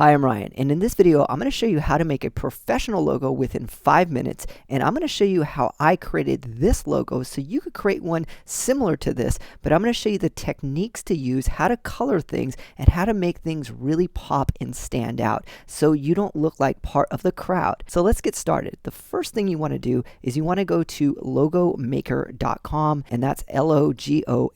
Hi, I'm Ryan, and in this video, I'm going to show you how to make a professional logo within 5 minutes, and I'm going to show you how I created this logo so you could create one similar to this, but I'm going to show you the techniques to use, how to color things, and how to make things really pop and stand out so you don't look like part of the crowd. So let's get started. The first thing you want to do is you want to go to LogoMakr.com, and that's LogoMakr.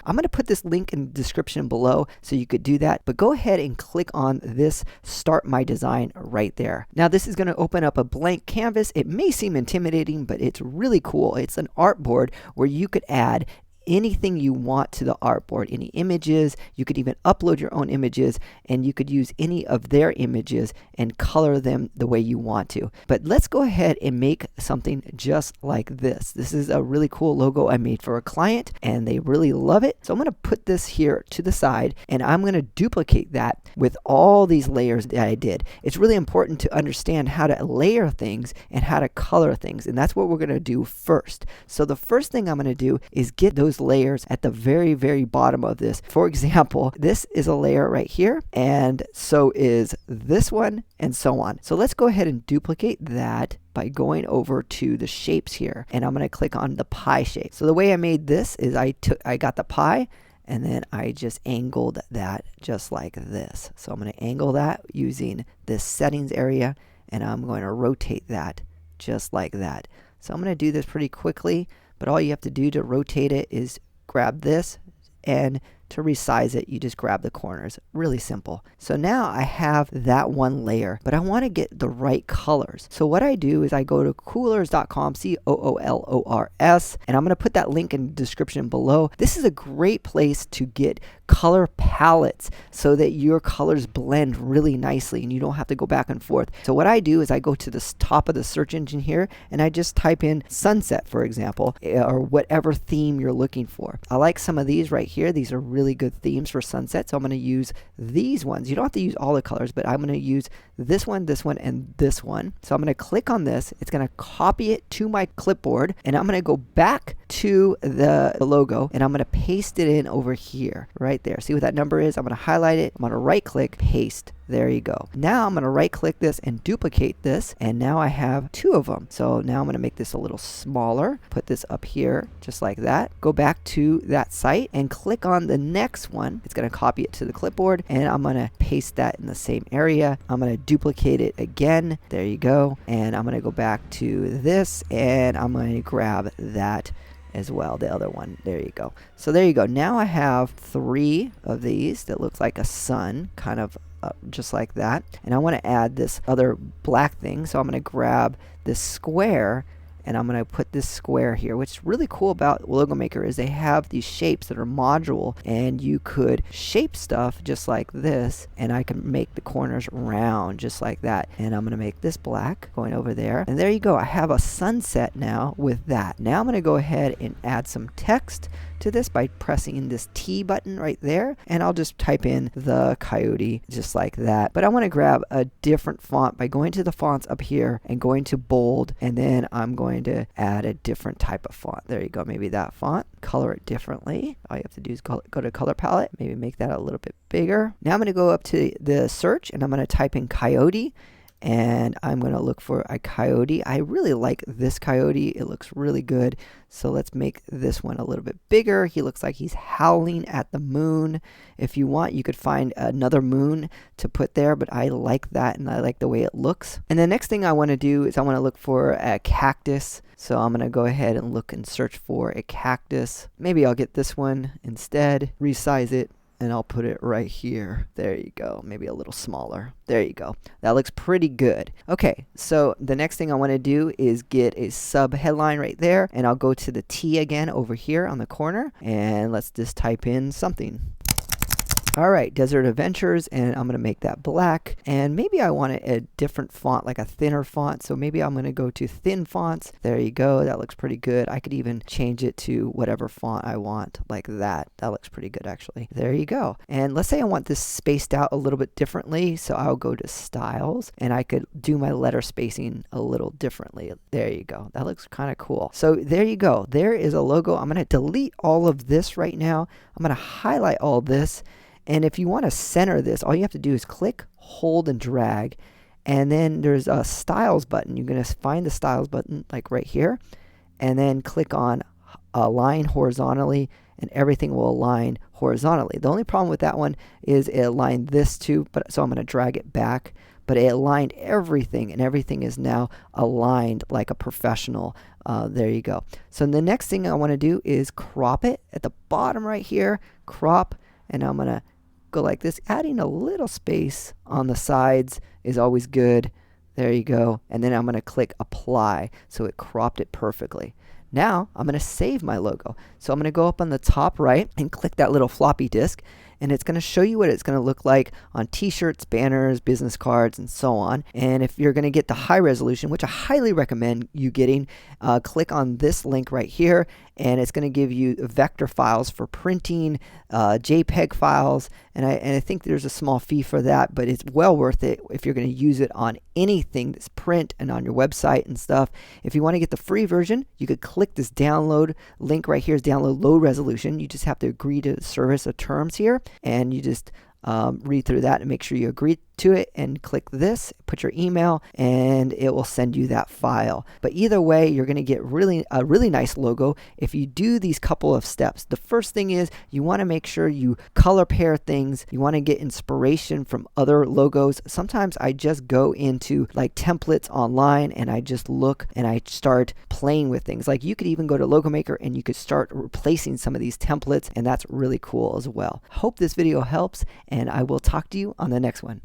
I'm going to put this link in the description below so you could do that, but go ahead and click on this Start My Design right there. Now this is going to open up a blank canvas. It may seem intimidating, but it's really cool. It's an artboard where you could add anything you want to the artboard, any images. You could even upload your own images, and you could use any of their images and color them the way you want to. But let's go ahead and make something just like this. This is a really cool logo I made for a client, and they really love it. So I'm going to put this here to the side, and I'm going to duplicate that with all these layers that I did. It's really important to understand how to layer things and how to color things, and that's what we're going to do first. So the first thing I'm going to do is get those layers at the very bottom of this. For example, this is a layer right here, and so is this one, and so on. So let's go ahead and duplicate that by going over to the shapes here, and I'm going to click on the pie shape. So the way I made this is I got the pie, and then I just angled that just like this. So I'm going to angle that using this settings area, and I'm going to rotate that just like that. So I'm going to do this pretty quickly, but all you have to do to rotate it is grab this, and to resize it, you just grab the corners. Really simple. So now I have that one layer, but I want to get the right colors. So what I do is I go to coolors.com, COOLORS, and I'm going to put that link in the description below. This is a great place to get color palettes so that your colors blend really nicely and you don't have to go back and forth. So what I do is I go to the top of the search engine here, and I just type in sunset, for example, or whatever theme you're looking for. I like some of these right here. These are really good themes for sunset, so I'm going to use these ones. You don't have to use all the colors, but I'm going to use this one, and this one. So I'm going to click on this. It's going to copy it to my clipboard, and I'm going to go back to the logo, and I'm going to paste it in over here, right there. See what that number is? I'm going to highlight it. I'm going to right click, paste. There you go. Now I'm going to right click this and duplicate this, and now I have two of them. So now I'm going to make this a little smaller, put this up here just like that, go back to that site and click on the next one. It's going to copy it to the clipboard, and I'm going to paste that in the same area. I'm going to duplicate it again. There you go. And I'm going to go back to this, and I'm going to grab that as well, the other one. There you go. So there you go. Now I have 3 of these that looks like a sun, kind of just like that. And I want to add this other black thing, so I'm going to grab this square, and I'm going to put this square here. What's really cool about LogoMakr is they have these shapes that are modular, and you could shape stuff just like this, and I can make the corners round just like that. And I'm going to make this black going over there, and there you go. I have a sunset now with that. Now I'm going to go ahead and add some text to this by pressing this T button right there, and I'll just type in the coyote just like that. But I want to grab a different font by going to the fonts up here and going to bold, and then I'm going to add a different type of font. There you go. Maybe that font. Color it differently. All you have to do is go to color palette, maybe make that a little bit bigger. Now I'm going to go up to the search, and I'm going to type in coyote, and I'm going to look for a coyote. I really like this coyote. It looks really good. So let's make this one a little bit bigger. He looks like he's howling at the moon. If you want, you could find another moon to put there, but I like that, and I like the way it looks. And the next thing I want to do is I want to look for a cactus. So I'm going to go ahead and look and search for a cactus. Maybe I'll get this one instead, resize it, and I'll put it right here. There you go. Maybe a little smaller. There you go. That looks pretty good. Okay, so the next thing I want to do is get a sub headline right there, and I'll go to the T again over here on the corner, and let's just type in something. All right, Desert Adventures, and I'm going to make that black, and maybe I want a different font, like a thinner font, so maybe I'm going to go to thin fonts. There you go. That looks pretty good. I could even change it to whatever font I want, like that. That looks pretty good, actually. There you go. And let's say I want this spaced out a little bit differently, so I'll go to Styles, and I could do my letter spacing a little differently. There you go. That looks kind of cool. So there you go. There is a logo. I'm going to delete all of this right now. I'm going to highlight all this, And if you want to center this, all you have to do is click, hold, and drag. And then there's a styles button. You're going to find the styles button like right here, and then click on align horizontally, and everything will align horizontally. The only problem with that one is it aligned this too, so I'm going to drag it back, but it aligned everything, and everything is now aligned like a professional. There you go. So the next thing I want to do is crop it at the bottom right here, crop, and I'm going to go like this. Adding a little space on the sides is always good. There you go. And then I'm going to click apply, so it cropped it perfectly. Now I'm going to save my logo. So I'm going to go up on the top right and click that little floppy disk, and it's going to show you what it's going to look like on t-shirts, banners, business cards, and so on. And if you're going to get the high resolution, which I highly recommend you getting, click on this link right here, and it's going to give you vector files for printing, JPEG files, and I think there's a small fee for that, but it's well worth it if you're going to use it on anything that's print and on your website and stuff. If you want to get the free version, you could click this download link right here, is download low resolution. You just have to agree to the service of terms here, and you just read through that and make sure you agree to it, and click this, put your email, and it will send you that file. But either way, you're going to get a really nice logo if you do these couple of steps. The first thing is you want to make sure you color pair things. You want to get inspiration from other logos. Sometimes I just go into like templates online and I just look and I start playing with things. Like you could even go to LogoMakr and you could start replacing some of these templates, and that's really cool as well. Hope this video helps, and I will talk to you on the next one.